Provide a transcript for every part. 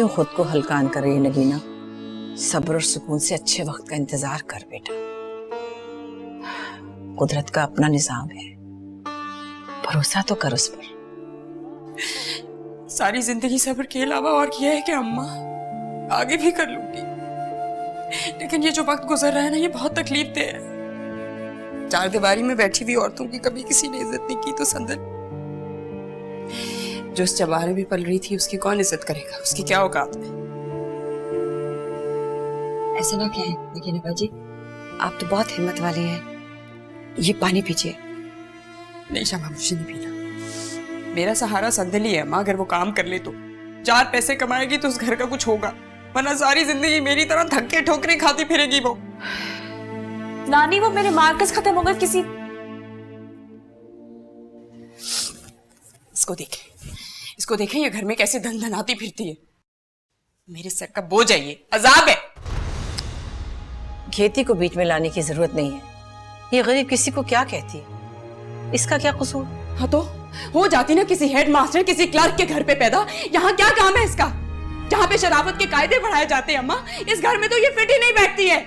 क्यों खुद को हल्कान कर रही है नगीना? सब्र और सुकून से अच्छे वक्त का इंतजार कर बेटा। कुदरत का अपना निजाम है, भरोसा तो कर उस पर। सारी जिंदगी सब्र के अलावा और किया है क्या अम्मा? आगे भी कर लूंगी, लेकिन ये जो वक्त गुजर रहा है ना, ये बहुत तकलीफ दे है। चार दीवारी में बैठी हुई औरतों की कभी किसी ने इज्जत नहीं की तो संदन जो उस चबारे में पल रही थी उसकी कौन इज्जत करेगा? उसकी क्या औकात है? ऐसा ना कहें लेकिन बाजी, आप तो बहुत हिम्मत वाली हैं। ये पानी पीजिए। नहीं शामा, मुझे नहीं पीना। मेरा सहारा संदल ही है अम्मा। अगर वो काम कर ले तो 4 पैसे कमाएगी तो उस घर का कुछ होगा, वरना सारी जिंदगी मेरी तरह धक्के ठोकरे खाती फिरेगी वो। नानी, वो मेरे मार्कस खत्म हो गए किसी। इसको देखें ये घर में कैसे धन धनाती फिरती है। मेरे सर का बोझ है, ये अजाब है। खेती को बीच में लाने की जरूरत नहीं है। ये गरीब किसी को क्या कहती है, इसका क्या कसूर? हाँ तो हो जाती ना किसी हेड मास्टर, किसी क्लर्क के घर पे पैदा। यहाँ क्या काम है इसका, जहाँ पे शराफत के कायदे बढ़ाए जाते हैं अम्मा? इस घर में तो ये फिट ही नहीं बैठती है।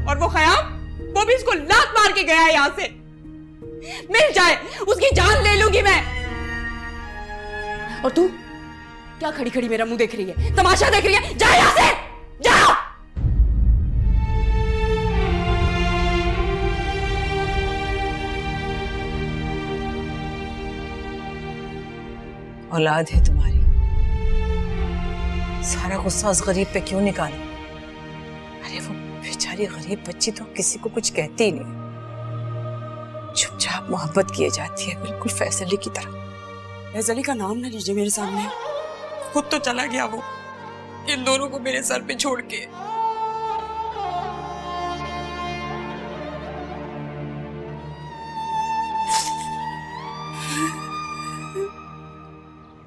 और वो खयाम, वो भी इसको लात मार के गया है यहाँ से। मिल जाए उसकी जान ले लूंगी मैं। और तू क्या खड़ी खड़ी मेरा मुंह देख रही है, तमाशा देख रही है? जा यहाँ से, जा। औलाद है तुम्हारी, सारा गुस्सा उस गरीब पे क्यों निकाला? अरे वो बेचारी गरीब बच्ची तो किसी को कुछ कहती ही नहीं, चुपचाप मोहब्बत किए जाती है, बिल्कुल फैसले की तरह। फैसले का नाम ना लीजिए मेरे सामने। खुद तो चला गया वो, इन दोनों को मेरे सर पे छोड़ के।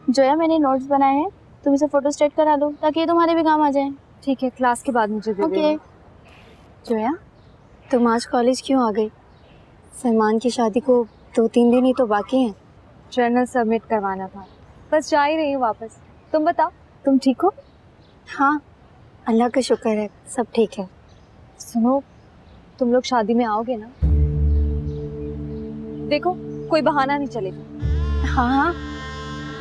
जोया, मैंने नोट्स बनाए हैं, तुम इसे फोटो स्टेट करा लो ताकि ये तुम्हारे भी काम आ जाए। ठीक है, क्लास के बाद मुझे दे ओके। जोया, तुम आज कॉलेज क्यों आ गई? सलमान की शादी को 2-3 दिन ही तो बाकी हैं। जर्नल सबमिट करवाना था, बस जा ही रही हूँ वापस। तुम बताओ, तुम ठीक हो? हाँ, अल्लाह का शुक्र है, सब ठीक है। सुनो, तुम लोग शादी में आओगे ना? देखो, कोई बहाना नहीं चलेगा। हाँ हाँ,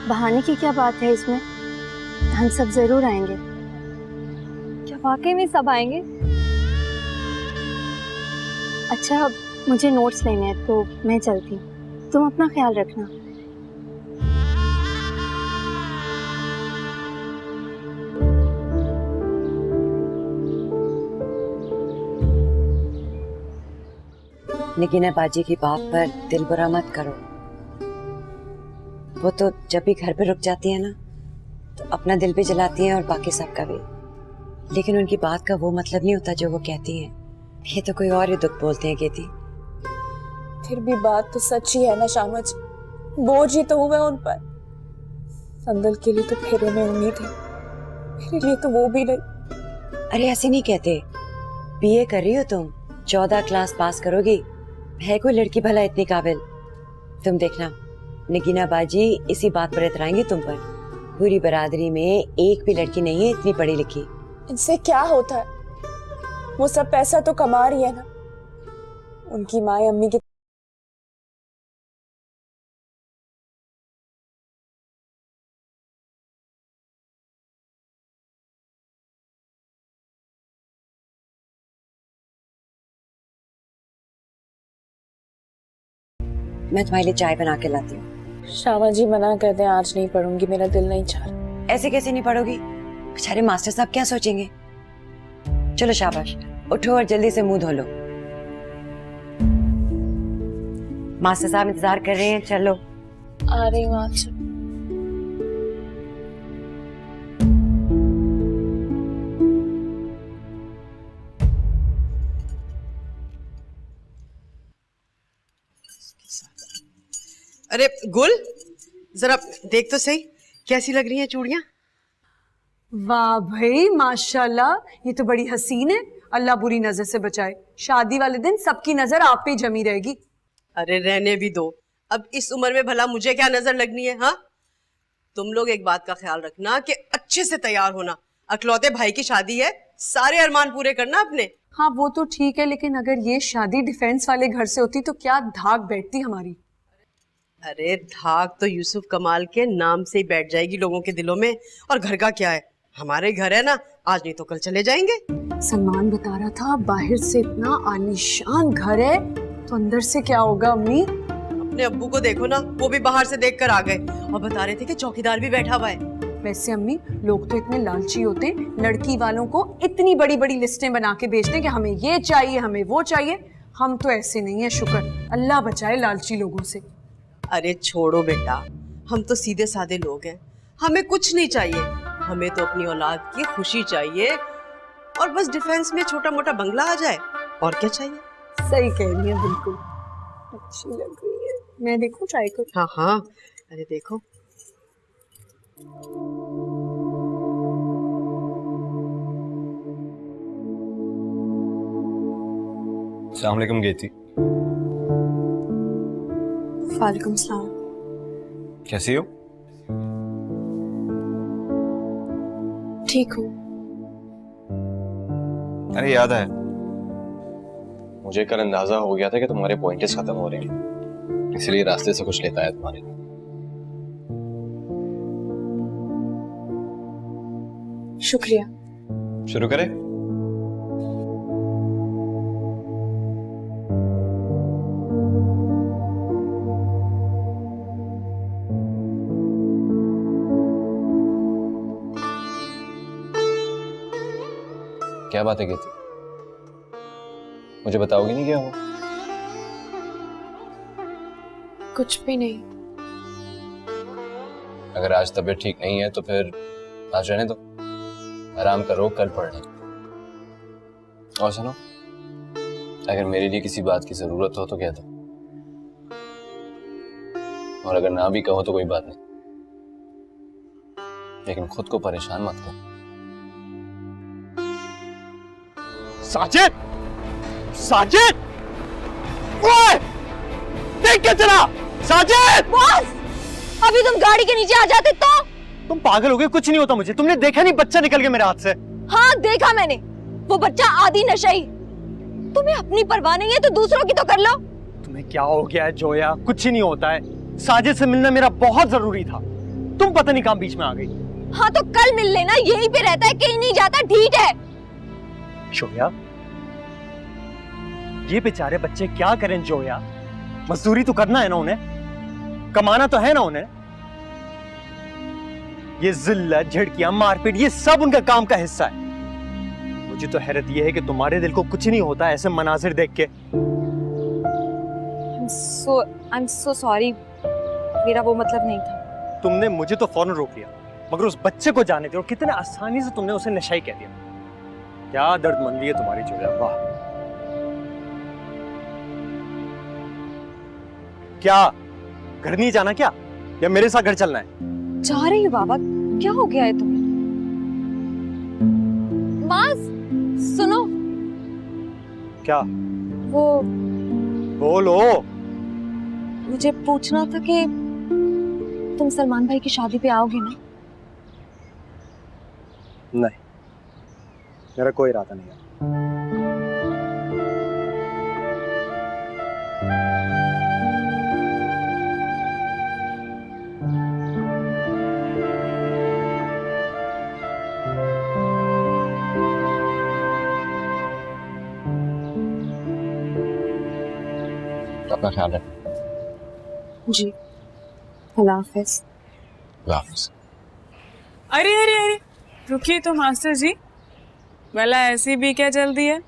बहाने की क्या बात है इसमें, हम सब जरूर आएंगे। क्या वाकई में सब आएंगे? अच्छा, मुझे नोट्स लेने हैं तो मैं चलती हूँ, तुम अपना ख्याल रखना। नगीना बाजी की बात पर दिल बुरा मत करो। वो तो जब भी घर पे रुक जाती है ना, तो अपना दिल भी जलाती हैं और बाकी सबका भी। लेकिन उनकी बात का वो मतलब नहीं होता जो वो कहती हैं। ये तो कोई और ही दुख बोलते हैं केती। फिर भी बात तो सच ही है ना शामा जी, बोझ ही तो हुआ उन पर। संदल के लिए तो फेरे में उम्मीद है, मेरे लिए तो वो भी नहीं। अरे ऐसे नहीं कहते, बीए कर रही हो तुम, 14 क्लास पास करोगी, है कोई लड़की भला इतनी काबिल? तुम देखना, नगीना बाजी इसी बात पर इतराएंगी तुम पर। पूरी बरादरी में एक भी लड़की नहीं है इतनी पढ़ी लिखी। इनसे क्या होता है, वो सब पैसा तो कमा रही है ना। उनकी माँ अम्मी की मैं तुम्हारे लिए चाय बना के लाती हूँ। शामा जी मना कर दें, आज नहीं पढ़ूंगी, मेरा दिल नहीं चाह रहा। ऐसे कैसे नहीं पढ़ोगी? बेचारे मास्टर साहब क्या सोचेंगे? चलो शाबाश, उठो और जल्दी से मुंह धो लो। मास्टर साहब इंतजार कर रहे हैं, चलो। आ रही हूँ आज। अरे गुल, जरा देख तो सही, कैसी लग रही हैं चूड़ियां? वाह भाई माशाल्लाह, ये तो बड़ी हसीन है। अल्लाह बुरी नजर से बचाए। शादी वाले दिन सबकी नजर आप पे जमी रहेगी। अरे रहने भी दो, अब इस उम्र में भला मुझे क्या नजर लगनी है? हाँ, तुम लोग एक बात का ख्याल रखना कि अच्छे से तैयार होना, अकलौते भाई की शादी है, सारे अरमान पूरे करना अपने। हाँ वो तो ठीक है, लेकिन अगर ये शादी डिफेंस वाले घर से होती तो क्या धाक बैठती हमारी। अरे धाक तो यूसुफ कमाल के नाम से ही बैठ जाएगी लोगों के दिलों में। और घर का क्या है, हमारे घर है ना, आज नहीं तो कल चले जाएंगे। सलमान बता रहा था बाहर से इतना आलीशान घर है तो अंदर से क्या होगा अम्मी। अपने अब्बू को देखो ना, वो भी बाहर से देख कर आ गए और बता रहे थे कि चौकीदार भी बैठा हुआ है। वैसे अम्मी लोग तो इतने लालची होते, लड़की वालों को इतनी बड़ी बड़ी लिस्टें बना के भेजते कि हमें ये चाहिए हमें वो चाहिए। हम तो ऐसे नहीं है, शुक्र अल्लाह बचाए लालची लोगों से। अरे छोड़ो बेटा, हम तो सीधे साधे लोग हैं, हमें कुछ नहीं चाहिए। हमें तो अपनी औलाद की खुशी चाहिए और बस डिफेंस में छोटा मोटा बंगला आ जाए, और क्या चाहिए। सही कह रही है, बिल्कुल अच्छी लग रही है। मैं देखूं ट्राई करूं? हाँ हाँ, अरे देखो। अस्सलाम वालेकुम गेती। वालेकुम सलाम। कैसी हो? ठीक हूँ। अरे याद है, मुझे कल अंदाजा हो गया था कि तुम्हारे पॉइंट्स खत्म हो रहे हैं, इसलिए रास्ते से कुछ लेता है तुम्हारे लिए। शुक्रिया। शुरू करें? क्या बात है गेती, मुझे बताओगी नहीं क्या हो? कुछ भी नहीं। अगर आज तबीयत ठीक नहीं है तो फिर आज रहने दो, आराम करो, कल पढ़ लें। और सुनो, अगर मेरे लिए किसी बात की जरूरत हो तो कह दो, और अगर ना भी कहो तो कोई बात नहीं, लेकिन खुद को परेशान मत करो। साजिद! साजिद! ओए! देख के चला! साजिद! बॉस! अभी तुम गाड़ी के नीचे आ जाते तो? तुम पागल हो गए, कुछ नहीं होता मुझे। तुमने देखा नहीं बच्चा निकल गया मेरे हाथ से? हाँ देखा मैंने, वो बच्चा आदि नशई। तुम्हें अपनी परवाह नहीं है तो दूसरों की तो कर लो। तुम्हें क्या हो गया है जोया? कुछ ही नहीं होता है। साजिद से मिलना मेरा बहुत जरूरी था, तुम पता नहीं कहां बीच में आ गई। हाँ तो कल मिल लेना, यहीं पे रहता है, कहीं नहीं जाता, ठीक है? जोया, ये बेचारे बच्चे क्या करें जोया? मजदूरी तो करना है ना उन्हें, कमाना तो है ना उन्हें। ये जिल्लत, झिड़कियां, मारपीट, ये सब उनका काम का हिस्सा है। मुझे तो हैरत ये है कि तुम्हारे दिल को कुछ नहीं होता ऐसे मनाजिर देख के। I'm so sorry, मेरा वो मतलब नहीं था। तुमने मुझे तो फौरन रोक लिया, मगर उस बच्चे को जाने दो, और कितने आसानी से तुमने उसे नशाई कह दिया। क्या दर्दमंदी है तुम्हारी जोया, वाह। क्या घर नहीं जाना क्या, या मेरे साथ घर चलना है? जा रही हूँ बाबा, क्या हो गया है तुम्हें? माँ सुनो। क्या? वो बोलो। मुझे पूछना था कि तुम सलमान भाई की शादी पे आओगे ना? नहीं, मेरा कोई इरादा नहीं है। अपना ख्याल रख। जी, अल्लाह हाफिज। अल्लाह हाफिज। अरे अरे अरे रुकिए तो मास्टर जी, भला ऐसी भी क्या जल्दी है?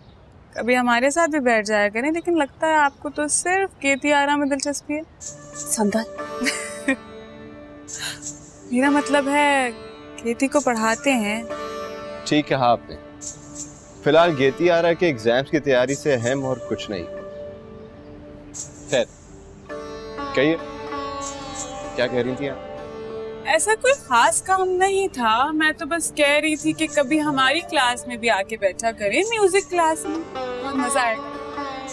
कभी हमारे साथ भी बैठ जाया करें, लेकिन लगता है आपको तो सिर्फ खेती आरा में दिलचस्पी है। संदल मेरा मतलब है खेती को पढ़ाते हैं। ठीक कहा आपने, फिलहाल गेती आ रहा के एग्जाम्स की तैयारी से अहम और कुछ नहीं। खैर, कहिए क्या कह रही थी आप? ऐसा कोई खास काम नहीं था, मैं तो बस कह रही थी कि कभी हमारी क्लास में भी आके बैठा करें, म्यूजिक क्लास में, बहुत मजा आएगा,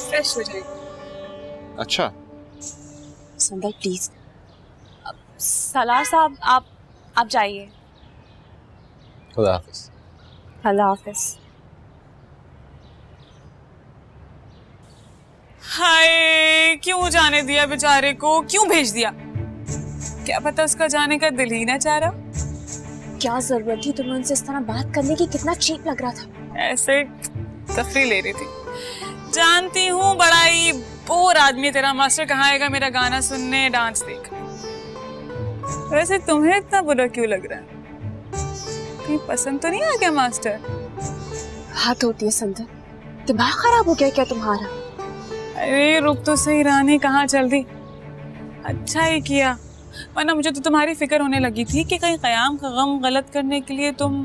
फ्रेश हो जाएगा। अच्छा, संदल प्लीज। सलार साहब, आप आप जाइए। खुदा हाफिज। अल्लाह हाफिज। हाय, क्यों जाने दिया बेचारे को, क्यों भेज दिया? क्या पता उसका जाने का दिल ही ना चाह रहा। क्या जरूरत थी तुम्हें उनसे इस तरह बात करने की? कितना चीप लग रहा था। ऐसे तफरी ले रही थी। जानती हूँ बड़ा ही बोर आदमी तेरा मास्टर, कहाँ आएगा मेरा गाना सुनने, डांस देखने। वैसे तुम्हें इतना बुरा क्यों लग रहा है? कहीं पसंद तो नहीं आ गया मास्टर? हाथ होती है संदर, दिमाग खराब हो गया क्या तुम्हारा? अरे रुक तो सही रानी, कहाँ चल दी? अच्छा ही किया, वरना मुझे तो तुम्हारी फिक्र होने लगी थी कि कहीं कयाम का गम गलत करने के लिए तुम।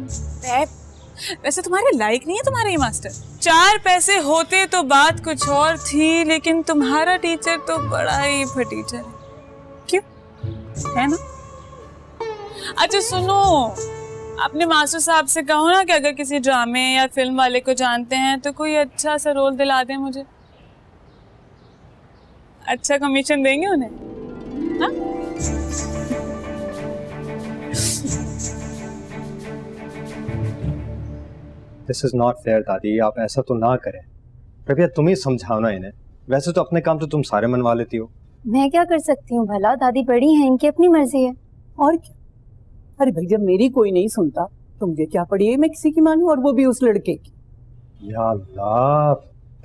वैसे तुम्हारे लायक नहीं है तुम्हारे ये मास्टर। 4 पैसे होते तो बात कुछ और थी, लेकिन तुम्हारा टीचर तो बड़ा ही फटीचर है। क्यों, है ना? अच्छा सुनो, अपने मास्टर साहब से कहो ना कि अगर किसी ड्रामे या फिल्म वाले को जानते हैं तो कोई अच्छा सा रोल दिला दें मुझे। अच्छा कमीशन देंगे उन्हें, हाँ? दिस इज नॉट फेयर दादी, आप ऐसा तो ना करें। कृपया तुम ही समझाओ ना इन्हें। वैसे तो अपने काम तो तुम सारे मनवा लेती हो। मैं क्या कर सकती हूँ भला, दादी बड़ी हैं, इनकी अपनी मर्जी है। और क्या? अरे भाई, जब मेरी कोई नहीं सुनता तो मुझे क्या पड़ी है मैं किसी की मानूं, और वो भी उस लड़के की। या अल्लाह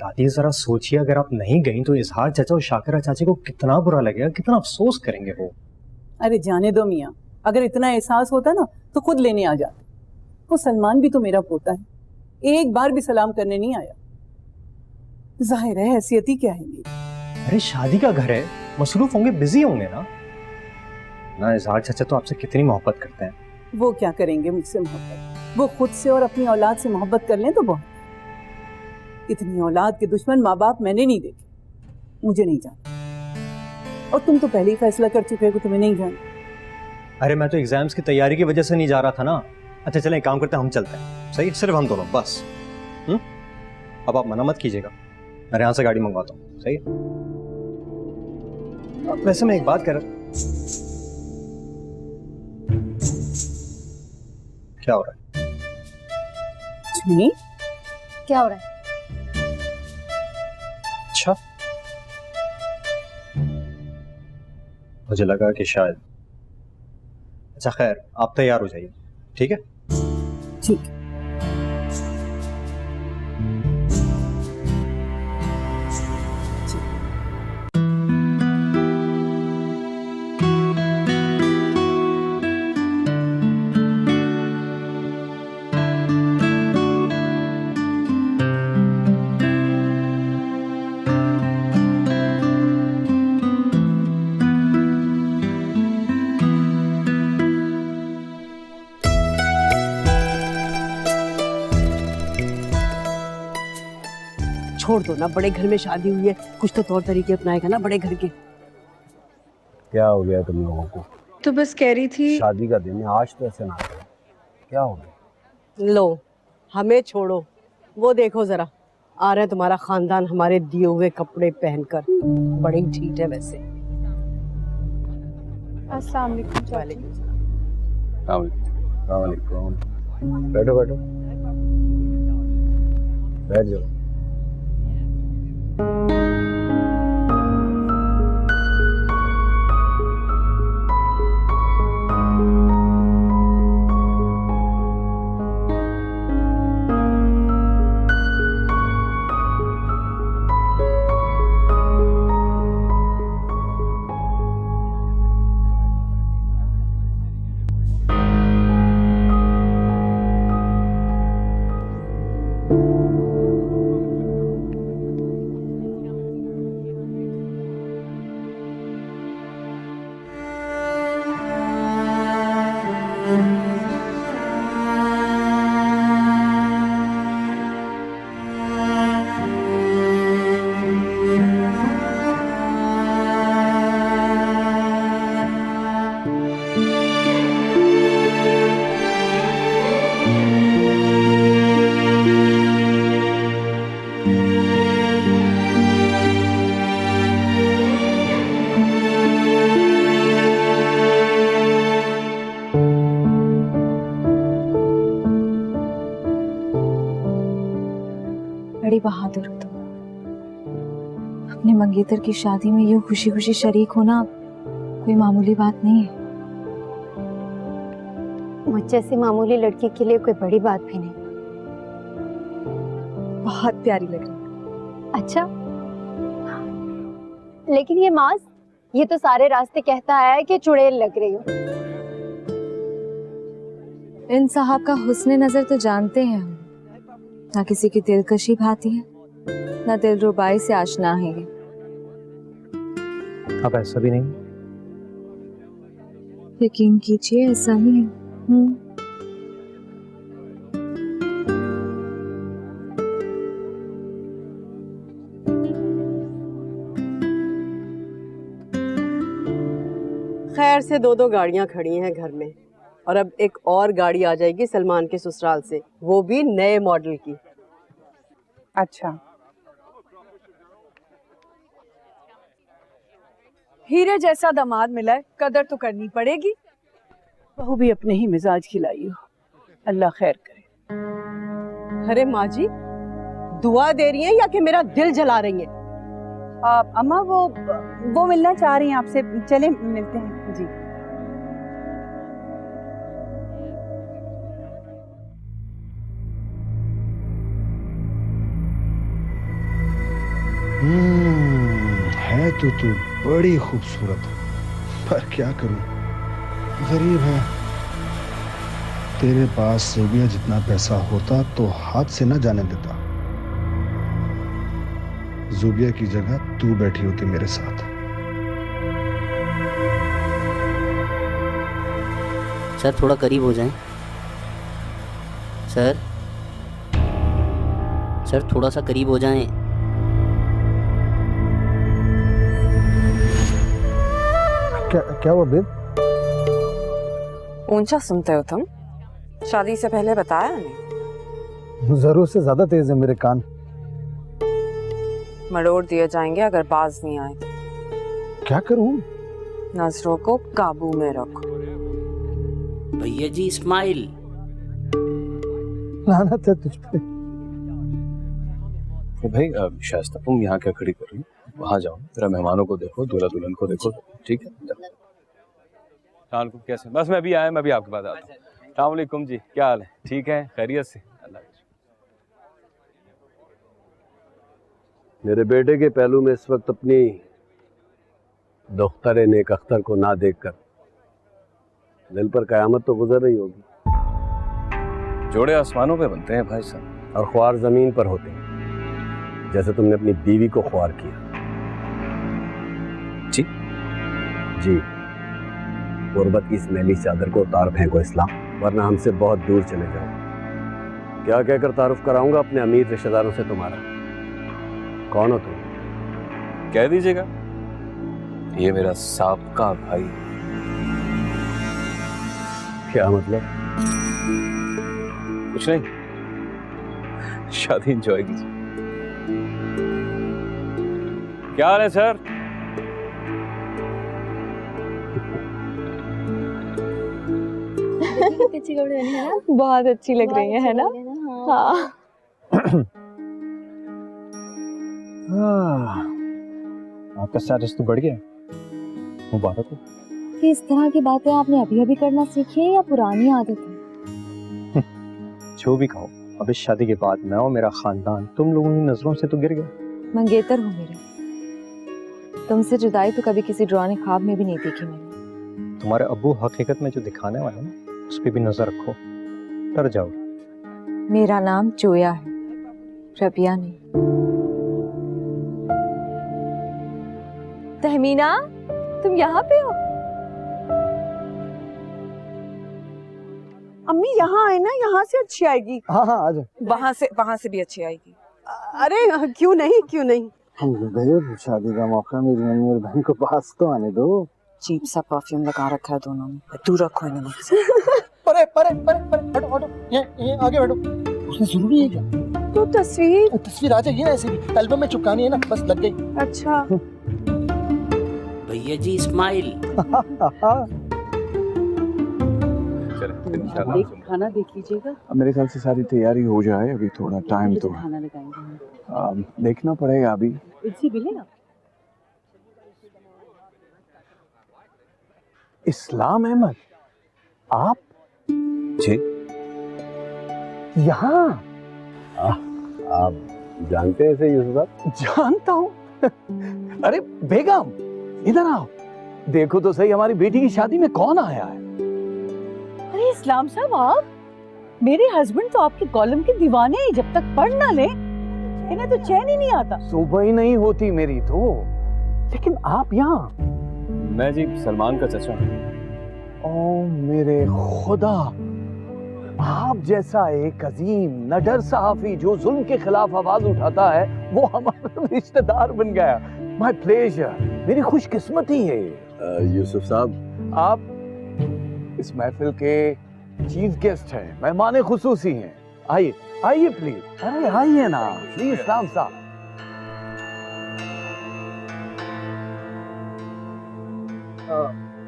दादी, जरा सोचिए, अगर आप नहीं गई तो इजहार चाचा और शाकिरा चाची को कितना बुरा लगेगा, कितना अफसोस करेंगे वो। अरे जाने दो मियाँ, अगर इतना एहसास होता ना तो खुद लेने आ जाते। वो सलमान भी तो मेरा पोता है, एक बार भी सलाम करने नहीं आया। जाहिर है हैसियत ही क्या है मेरी। अरे शादी का घर है, मसरूफ होंगे, बिजी होंगे ना। इजहार चाचा तो आपसे कितनी मोहब्बत करते हैं। वो क्या करेंगे मुझसे मोहब्बत? वो खुद से और अपनी औलाद से मोहब्बत कर लें तो बहुत। इतनी औलाद के दुश्मन माँ बाप मैंने नहीं देखे, मुझे नहीं जाना। और तुम तो पहले ही फैसला कर चुके हो कि तुम्हें नहीं जाना। अरे मैं तो एग्जाम्स की तैयारी की वजह से नहीं जा रहा था ना। अच्छा चलें, एक काम करते हैं, हम चलते हैं। सही, सिर्फ हम दोनों बस। अब आप मना मत कीजिएगा, मैं यहाँ से गाड़ी मंगवाता हूँ। सही है? वैसे मैं एक बात कर रहा, क्या हो रहा है? नहीं, क्या हो रहा है? अच्छा, मुझे लगा कि शायद। अच्छा खैर, आप तैयार हो जाइए, ठीक है? ठीक है। छोड़ दो ना, बड़े घर में शादी हुई है, कुछ तो तौर तरीके अपनाएगा ना बड़े घर के। क्या हो गया तुम लोगों को? तो बस कह रही थी, शादी का दिन है, आज तो ऐसे ना करो। क्या हो गया? लो हमें छोड़ो, वो देखो जरा, आ रहा है तुम्हारा खानदान हमारे दिए हुए कपड़े पहनकर। बड़ी ठीक है वैसे। अस्सलाम वालेकुम। वालेकुम। बैठो बैठो, बैठ जाओ। बड़ी बहादुर हो तुम। अपने मंगेतर की शादी में यूं खुशी खुशी शरीक होना कोई मामूली बात नहीं है। मुझ जैसी मामूली लड़की के लिए कोई बड़ी बात भी नहीं। बहुत प्यारी लग रही है। अच्छा, लेकिन ये मास, ये तो सारे रास्ते कहता है कि चुड़ैल लग रही हो। इन साहब का हुस्ने नजर तो जानते हैं हम, ना किसी की दिलकशी भाती है, ना दिलरुबाई से आशना है ये। अब ऐसा भी नहीं। यकीन कीजिए ऐसा ही है। खैर से दो गाड़ियां खड़ी हैं घर में, और अब एक और गाड़ी आ जाएगी सलमान के ससुराल से, वो भी नए मॉडल की। अच्छा, हीरे जैसा दामाद मिला है, कदर तो करनी पड़ेगी। बहू भी अपने ही मिजाज की लाई हो, अल्लाह खैर करे। अरे माँ जी, दुआ दे रही हैं या कि मेरा दिल जला रही हैं? अम्मा वो मिलना चाह रही हैं आपसे, चले मिलते हैं जी। है तो तू बड़ी खूबसूरत, पर क्या करूं, गरीब है। तेरे पास ज़ूबिया जितना पैसा होता तो हाथ से न जाने देता। ज़ूबिया की जगह तू बैठी होती मेरे साथ। सर थोड़ा करीब हो जाएं। सर थोड़ा सा करीब हो जाएं। क्या हुआ बेब? ऊंचा सुनते हो तुम? शादी से पहले बताया नहीं? जरूर से ज्यादा तेज है मेरे कान। मरोड़ दिए जाएंगे अगर बाज नहीं आए तो। क्या करूं? नजरों को काबू में रखो। भैया जी स्माइल। लानत है तुझ पे। तो भाई शाइस्ता, तुम यहाँ क्या खड़ी कर रही हो? वहाँ जाओ, तेरा मेहमानों को देखो, दूल्हा दुल्हन को देखो, ठीक है? कैसे? बस मैं अभी आया, मैं भी आपके पास आता हूँ। अस्सलाम वालेकुम जी, क्या हाल है? ठीक है, खैरियत से? अल्लाह। मेरे बेटे के पहलू में इस वक्त अपनी दुख्तर नेक अख्तर को ना देखकर दिल पर कयामत तो गुजर रही होगी। जोड़े आसमानों पे बनते हैं भाई साहब, और ख्वार जमीन पर होते हैं, जैसे तुमने अपनी बीवी को ख्वार किया। जी जी, गुर्बत की इस मैली चादर को उतार फेंको इस्लाम, वरना हमसे बहुत दूर चले जाओ। क्या कहकर तारुफ कराऊंगा अपने अमीर रिश्तेदारों से तुम्हारा? कौन हो तुम? कह दीजिएगा, ये मेरा साबका भाई। क्या मतलब? कुछ नहीं, शादी एंजॉय कीजिए। क्या हाल है सर? अच्छी कपड़े पहनी है ना? बहुत अच्छी लग रही है ना? हाँ। आपका स्टेटस तो बढ़ गया, मुबारक हो। कि इस तरह की बातें आपने अभी अभी करना सीखी है या पुरानी आदत है? जो भी कहो, अब इस शादी के बाद मैं और मेरा खानदान तुम लोगों की नजरों से तो गिर गया। मंगेतर हो मेरे, तुमसे जुदाई तो कभी किसी डरावने ख्वाब में भी नहीं देखी मैंने। तुम्हारे अब्बू हकीकत में जो दिखाने वाले ना, उस पर भी नजर रखो, डर जाओ। मेरा नाम चोया है, रबिया नहीं। तहमीना, तुम यहाँ पे हो? अम्मी यहाँ आए ना, यहाँ से अच्छी आएगी। हाँ हाँ आ जाओ। वहाँ से भी अच्छी आएगी। अरे क्यों नहीं, क्यों नहीं। बेब, शादी का मौका मेरी मम्मी और बहन को पास तो आने दो। चीप सा परफ्यूम लगा रखा है दोनों ने, दूर रखो इन्हें मुझसे। परे परे परे परे, हटो हटो, ये आगे बैठो। उसने जरूरी है क्या? तो तस्वीर आ जाएगी ना, ऐसे भी एल्बम में चिपकानी है ना, बस लग गई। अच्छा। भैया जी स्माइल। खाना देख लीजिएगा। मेरे ख्याल से सारी तैयारी हो जाए, अभी थोड़ा टाइम तो खाना लगाएंगे। देखना पड़ेगा अभी। इसी मिले ना। इस्लाम अहमद, आप? जी। यहाँ? आप जानते हैं इसे यूसुफ साहब? जानता हूँ। अरे बेगम, इधर आओ, देखो तो सही हमारी बेटी की शादी में कौन आया है। अरे इस्लाम साहब, आप? मेरे हस्बैंड तो आपके कॉलम के दीवाने हैं, जब तक पढ़ ना ले इन्हें तो चैन ही नहीं आता। सुबह ही नहीं होती मेरी तो, लेकिन आप यहाँ? मैं जी सलमान का चचा हूँ। ओ मेरे खुदा, आप जैसा एक अजीम नडर सहाफी जो जुल्म के खिलाफ आवाज उठाता है वो हमारा रिश्तेदार बन गया। माय प्लेजर, मेरी खुशकिस्मती है। यूसुफ साहब, आप इस महफिल के चीफ गेस्ट हैं, मेहमान खुसूसी हैं। आइए आइए प्लीज। अरे आइए ना प्लीज इस्लाम साहब।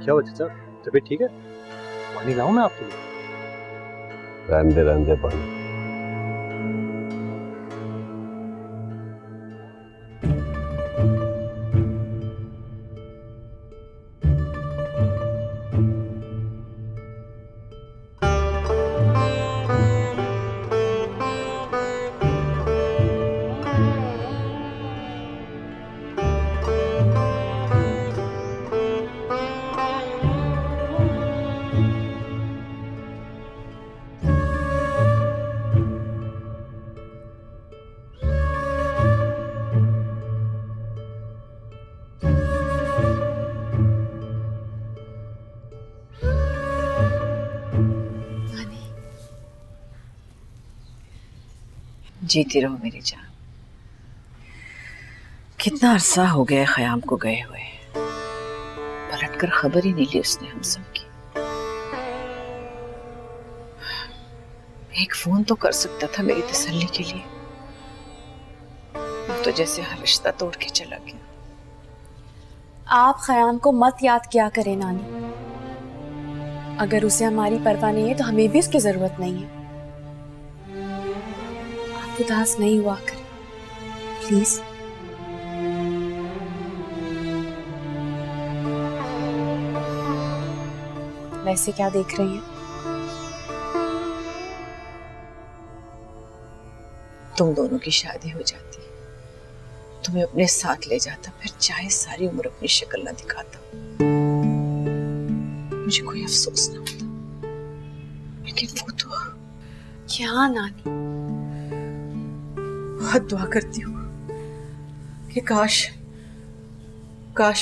क्या हुआ चाचा, तबीयत ठीक है? पानी लाऊं मैं आपके लिए? रहने रहने पानी। जीती रहो मेरी जान। कितना अरसा हो गया ख़याम को गए हुए, पलटकर खबर ही नहीं ली उसने हम सब की। एक फोन तो कर सकता था मेरी तसल्ली के लिए, वो तो जैसे हर रिश्ता तोड़ के चला गया। आप ख़याम को मत याद किया करें नानी, अगर उसे हमारी परवाह नहीं है तो हमें भी उसकी जरूरत नहीं है। आप उदास नहीं हुआ करें प्लीज। वैसे क्या देख रही हैं? तुम दोनों की शादी हो जाती, तुम्हें अपने साथ ले जाता, फिर चाहे सारी उम्र अपनी शक्ल ना दिखाता, मुझे कोई अफसोस ना होता। लेकिन वो तो क्या नानी, बहुत दुआ करती हूँ कि काश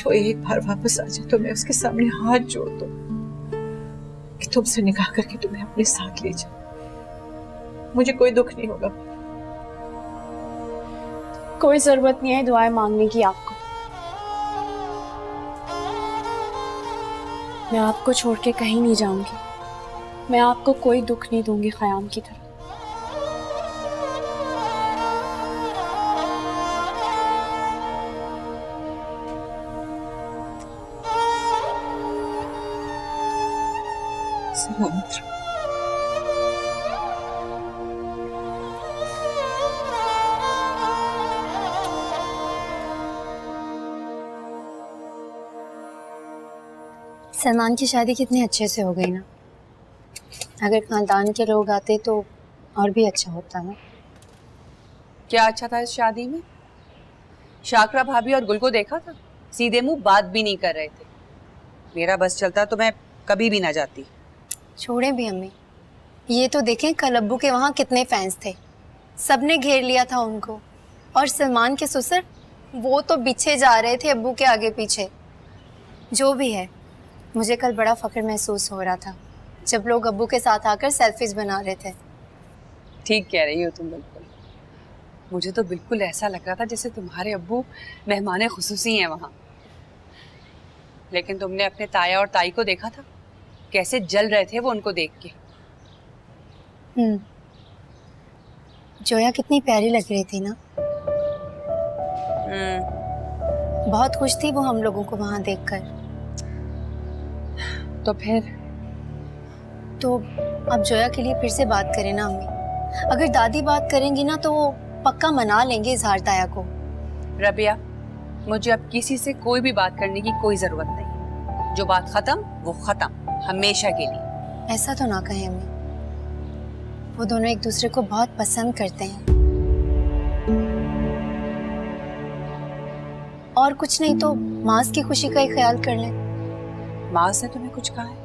वो एक बार वापस आ जाए तो मैं उसके सामने हाथ जोड़ दूं कि तुमसे निकाह करके तुम्हें अपने साथ ले जाए। मुझे कोई दुख नहीं होगा। कोई जरूरत नहीं है दुआएं मांगने की आपको। मैं आपको छोड़ के कहीं नहीं जाऊंगी। मैं आपको कोई दुख नहीं दूंगी ख़याम की तरह। सलामत रहो। सलमान की शादी कितने अच्छे से हो गई ना। अगर खानदान के लोग आते तो और भी अच्छा होता ना। क्या अच्छा था इस शादी में? शाकरा भाभी और गुल को देखा था, सीधे मुंह बात भी नहीं कर रहे थे। मेरा बस चलता तो मैं कभी भी ना जाती। छोड़े भी अम्मी, ये तो देखें कल अब्बू के वहाँ कितने फैंस थे, सबने घेर लिया था उनको। और सलमान के ससुर, वो तो पीछे जा रहे थे अब्बू के आगे पीछे। जो भी है, मुझे कल बड़ा फख्र महसूस हो रहा था जब लोग अब्बू के साथ आकर सेल्फीज बना रहे थे। ठीक कह रही हो तुम बिल्कुल। मुझे तो बिल्कुल ऐसा लग रहा था जैसे तुम्हारे अब्बू मेहमान खुसूसी हैं वहाँ। लेकिन तुमने अपने ताया और ताई को देखा था, कैसे जल रहे थे वो उनको देख के। जोया कितनी प्यारी लग रही थी ना। बहुत खुश थी वो हम लोगों को वहाँ देखकर। तो अब जोया के लिए फिर से बात करें ना अम्मी। अगर दादी बात करेंगी ना तो पक्का मना लेंगे इजहार ताया को। रबिया, मुझे अब किसी से कोई भी बात करने की कोई जरूरत नहीं। जो बात खत्म वो खत्म, हमेशा के लिए। ऐसा तो ना कहें अम्मी, वो दोनों एक दूसरे को बहुत पसंद करते हैं। और कुछ नहीं तो मास की खुशी का ही ख्याल कर लें। मास ने तुम्हें कुछ कहा है?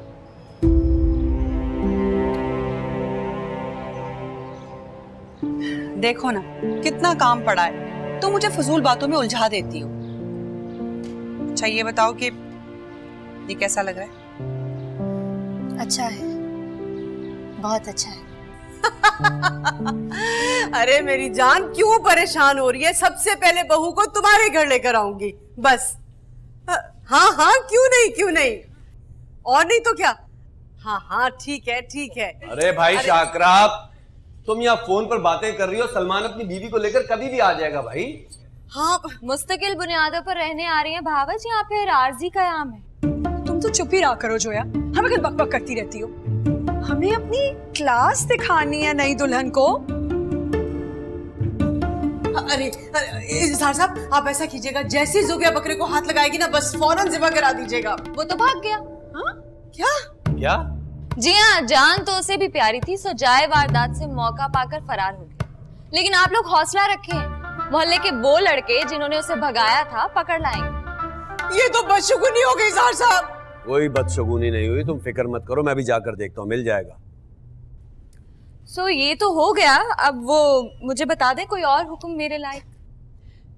देखो ना कितना काम पड़ा है, तुम मुझे फजूल बातों में उलझा देती हो। अच्छा ये बताओ कि ये कैसा लग रहा है? अच्छा है, बहुत अच्छा है। अरे मेरी जान, क्यों परेशान हो रही है? सबसे पहले बहू को तुम्हारे घर लेकर आऊंगी बस। हाँ हाँ, क्यों नहीं क्यों नहीं, और नहीं तो क्या। हाँ हाँ ठीक है ठीक है। अरे भाई शाकरा, तुम यहाँ फोन पर बातें कर रही हो, सलमान अपनी बीवी को लेकर कभी भी आ जाएगा भाई। हाँ, मुस्तकिल बुनियादों पर रहने आ रही हैं भावज या फिर आरजी कयाम है? तुम तो चुप ही रहा करो जोया, हमें क्या बकबक करती रहती हो। हमें अपनी क्लास दिखानी है नई दुल्हन को। अरे इज़हार साहब, आप ऐसा कीजिएगा, जैसे ज़ुबिया बकरे को हाथ लगाएगी ना, बस फौरन ज़िबा करा दीजिएगा। वो तो भाग गया। हाँ? क्या क्या? जी हाँ, जान तो उसे भी प्यारी थी, सो जाए वारदात से मौका पाकर फरार हो गया। लेकिन आप लोग हौसला रखें, मोहल्ले के वो लड़के जिन्होंने उसे भगाया था पकड़ लाएंगे। ये तो बदशगुनी हो गई इज़हार साहब। कोई बदशगुनी नहीं हुई, तुम फिक्र मत करो, मैं भी जाकर देखता हूँ, मिल जाएगा। सो ये तो हो गया, अब वो मुझे बता दे कोई और हुक्म मेरे लायक।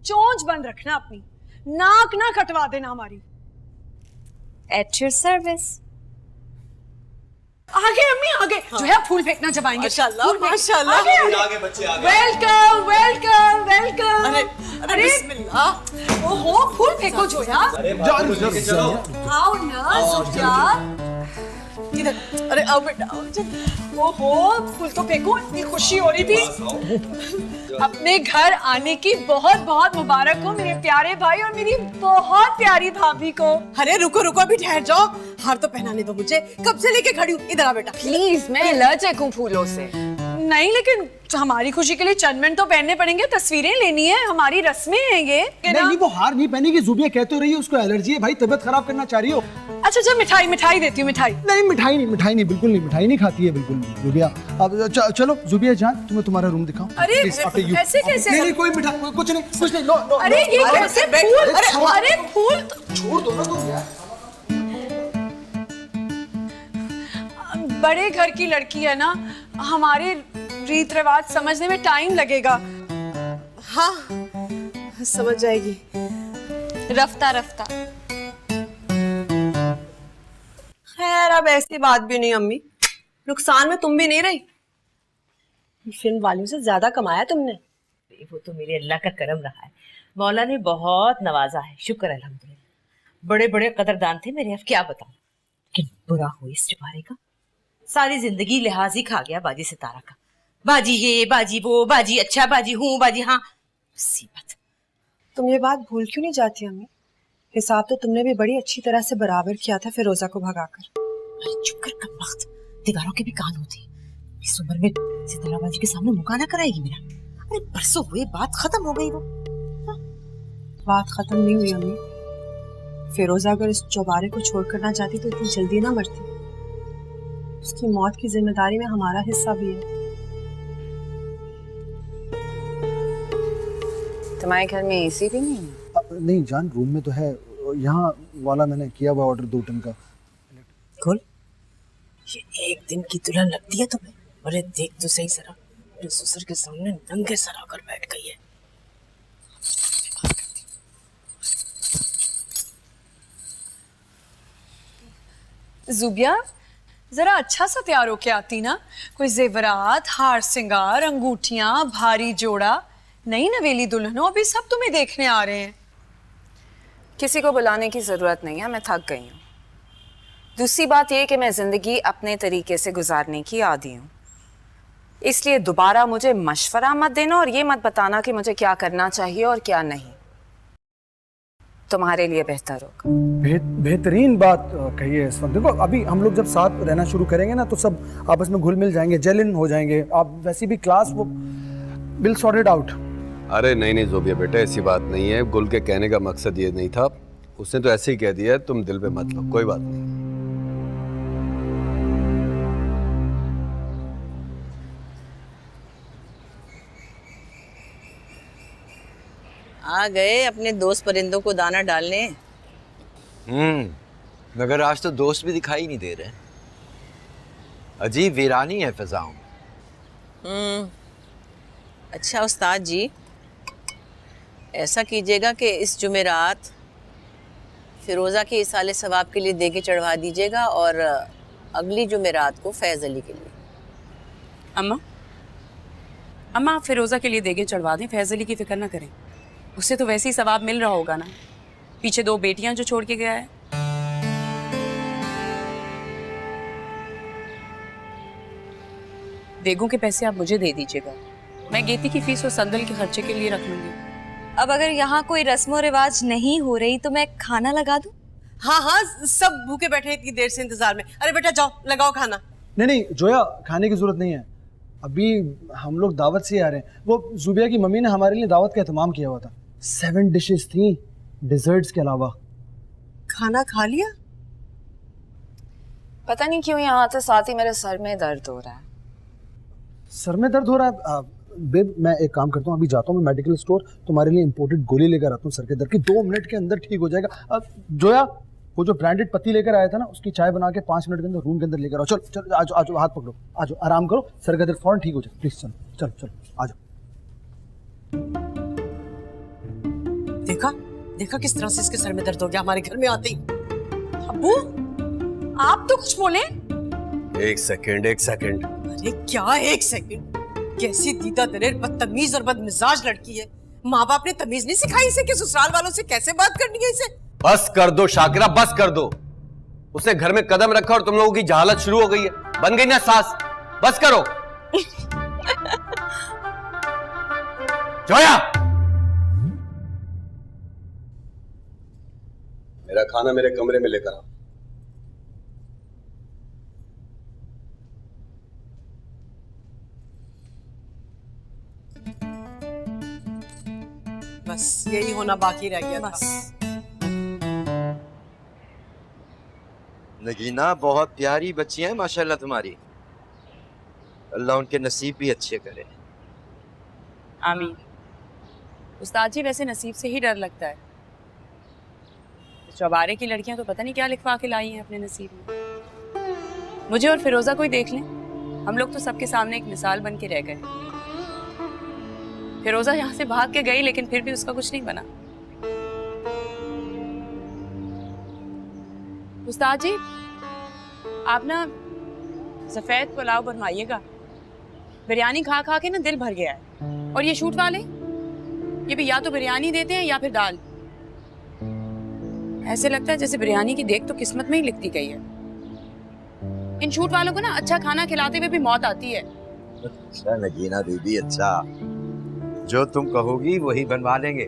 चोंच बंद रखना अपनी, नाक ना कटवा देना हमारी। At your service. आगे अम्मी आगे। हाँ। जो है फूल फेंकना जब आएंगे। माशाल्लाह माशाल्लाह। आगे बच्चे आगे। Welcome welcome welcome. अरे बिस्मिल्लाह। ओहो, फूल फेंको जोया। चलो। आओ ना जोया। इधर, अरे आओ बेटा आओ। ओहो, फूल तो फेंको, इतनी खुशी हो रही थी। अपने घर आने की बहुत बहुत मुबारक हो मेरे प्यारे भाई और मेरी बहुत प्यारी भाभी को। अरे रुको रुको, अभी ठहर जाओ, हार तो पहनाने दो मुझे, कब से लेके खड़ी हूँ। इधर आ बेटा प्लीज, मैं एलर्जिक हूँ फूलों से। नहीं, लेकिन हमारी खुशी के लिए चंदन तो पहनने पड़ेंगे, तस्वीरें लेनी है, हमारी रस्में हैं ये। नहीं, वो हार नहीं पहनेगी। ज़ुबिया कह तो रही है उसको एलर्जी है भाई, तबीयत खराब करना चाह रही हो। अच्छा अच्छा, मिठाई देती हूँ। मिठाई नहीं, मिठाई नहीं, बिल्कुल नहीं, मिठाई नहीं खाती है बिल्कुल नहीं ज़ुबिया। अब चलो ज़ुबिया जान, तुम्हें तुम्हारा रूम दिखाऊं। अरे कैसे नहीं, कोई मिठाई कुछ नहीं, कुछ नहीं। नो अरे ये कैसे फूल? अरे फूल छोड़ दो ना तुम यार। बड़े घर की लड़की है ना, हमारे रीत रिवाज समझने में टाइम लगेगा। हाँ समझ जाएगी रफ्ता रफ्ता। खैर अब ऐसी बात भी नहीं अम्मी, नुकसान में तुम भी नहीं रही। फिल्म वालों से ज्यादा कमाया तुमने। वो तो मेरे अल्लाह का करम रहा है, मौला ने बहुत नवाजा है, शुक्र अल्हम्दुलिल्लाह। बड़े बड़े कदरदान थे मेरे, अब क्या बताऊं। लेकिन बुरा हो इस चुबारे का, सारी जिंदगी लिहाज ही खा गया बाजी सितारा का। बाजी ये बाजी वो, बाजी अच्छा बाजी हूँ बाजी हाँ। मुसीबत। तुम ये बात भूल क्यों नहीं जाती अम्मी? हिसाब तो तुमने भी बड़ी अच्छी तरह से बराबर किया था फिरोजा को भगाकर। अरे चुप कर कमबख्त, दीवारों के भी कान होते हैं। इस उम्र में सितारा बाजी के सामने मुकाना कराएगी मेरा? अरे परसों हुए, बात खत्म हो गई वो। बात खत्म नहीं हुई अम्मी। फिरोजा अगर इस चौबारे को छोड़कर ना जाती तो इतनी जल्दी ना मरती। उसकी मौत की जिम्मेदारी में हमारा हिस्सा भी है। तुम्हारे घर में एसी भी नहीं है? नहीं जान, रूम में तो है, यहाँ वाला मैंने किया हुआ ऑर्डर 2 टन का। खोल, ये एक दिन की दुल्हन लगती है तुम्हें? अरे देख तो सही जरा, मेरे ससुर के सामने नंगे सर आकर बैठ गई है। ज़ुबिया, जरा अच्छा सा तैयार होके आती ना, कोई जेवरात, हार सिंगार, अंगूठियां, भारी जोड़ा। नई नवेली दुल्हनों, अभी सब तुम्हें देखने आ रहे हैं। किसी को बुलाने की जरूरत नहीं है, मैं थक गई हूँ। दूसरी बात यह कि मैं जिंदगी अपने तरीके से गुजारने की आदी हूँ, इसलिए दोबारा मुझे मशवरा मत देना और ये मत बताना कि मुझे क्या करना चाहिए और क्या नहीं। तुम्हारे लिए बेहतर होगा। बेहतरीन बात कही है इस वक्त। देखो अभी हम लोग जब साथ रहना शुरू करेंगे ना, तो सब आपस में घुल मिल जाएंगे, जेल इन हो जाएंगे। आप वैसी भी क्लास वो विल सॉर्ट इट आउट। अरे नहीं नहीं जोबिया बेटा, ऐसी बात नहीं है। गुल के कहने का मकसद ये नहीं था, उसने तो ऐसे ही कह दिया है, तुम दिल पे मत लो, कोई बात नहीं। आ गए अपने दोस्त परिंदों को दाना डालने। मगर आज तो दोस्त भी दिखाई नहीं दे रहे। अजीब वीरानी है फिजाओं में। अच्छा उस्ताद जी, ऐसा कीजिएगा कि इस जुमेरात फिरोज़ा के इसाले सवाब के लिए देगे चढ़वा दीजिएगा और अगली जुमेरात को फैज़ अली के लिए। अम्मा अम्मा आप फिरोज़ा के लिए देगे चढ़वा दें, फैज़ अली की फिक्र ना करें, उससे तो वैसे ही सवाब मिल रहा होगा ना, पीछे 2 बेटियां जो छोड़ के गया है। देगों के पैसे आप मुझे दे दीजिएगा, मैं गेती की फीस और संदल के खर्चे के लिए रख लूंगी। अब अगर यहाँ कोई रस्म रिवाज नहीं हो रही तो मैं खाना लगा दूं? हाँ हाँ, सब भूखे बैठे हैं इतनी देर से इंतजार में। अरे बेटा जाओ लगाओ खाना। नहीं नहीं जोया, खाने की जरूरत नहीं है, अभी हम लोग दावत से आ रहे हैं। वो जुबिया की मम्मी ने हमारे लिए दावत का एहतमाम किया हुआ था, 7 डिशेस थी डिजर्ट्स के अलावा। खाना खा लिया? पता नहीं क्यों यहाँ आते साथ ही मेरे सर में दर्द हो रहा है। सर में दर्द हो रहा है? बेब मैं एक काम करता हूँ, अभी जाता हूँ मैं मेडिकल स्टोर, तुम्हारे लिए इंपोर्टेड गोली लेकर आता हूँ सर के दर्द की, 2 मिनट के अंदर ठीक हो जाएगा। जोया वो जो ब्रांडेड पत्ती लेकर आया था ना, उसकी चाय बना के 5 मिनट के अंदर रूम के अंदर लेकर आओ। चलो चलो आज आज हाथ पकड़ो, आज आराम करो, सर का दर्द फौरन ठीक हो जाए। प्लीज चलो चलो चलो आ जाओ। देखा देखा किस तरह से इसके सर में दर्द हो गया हमारे घर में आते ही। अब्बू आप तो कुछ बोले। एक सेकंड। अरे क्या 1 सेकंड? कैसी दीदा दलेर बदतमीज और बदमिजाज लड़की है। माँ बाप ने तमीज नहीं सिखाई इसे कि ससुराल वालों से कैसे बात करनी है इसे। बस कर दो शाकिरा, बस कर दो। उसने घर में कदम रखा और तुम लोगों की जहालत शुरू हो गई है, बन गई ना सास। बस करो। जोया, मेरा खाना मेरे कमरे में लेकर आओ। बस यही होना बाकी रह गया बस। नगीना बहुत प्यारी बच्ची है माशाल्लाह तुम्हारी, अल्लाह उनके नसीब भी अच्छे करे। आमीन। उस्ताद जी वैसे नसीब से ही डर लगता है, चौबारे की लड़कियां तो पता नहीं क्या लिखवा के लाई हैं अपने नसीब में। मुझे और फिरोजा को ही देख लें, हम लोग तो सबके सामने एक मिसाल बन के रह गए। फिरोजा यहाँ से भाग के गई लेकिन फिर भी उसका कुछ नहीं बना। उस्ताद जी आप ना सफेद पुलाव बनवाइएगा, बिरयानी खा खा के ना दिल भर गया है। और ये शूट वाले ये भी या तो बिरयानी देते हैं या फिर दाल। ऐसे लगता है जैसे बिरयानी की देख तो किस्मत में ही लिखती गई है। इन शूट वालों को ना अच्छा खाना खिलाते हुए भी मौत आती है। अच्छा नगीना दीदी, अच्छा जो तुम कहोगी वही बनवा लेंगे,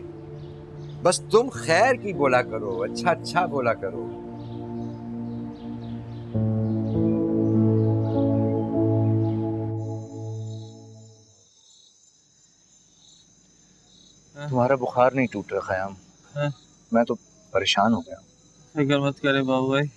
बस तुम खैर की बोला करो, अच्छा अच्छा बोला करो। तुम्हारा बुखार नहीं टूट रहा ख़याम, मैं तो परेशान हो गया। फिक्र मत करे बाबू भाई।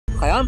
ख़याम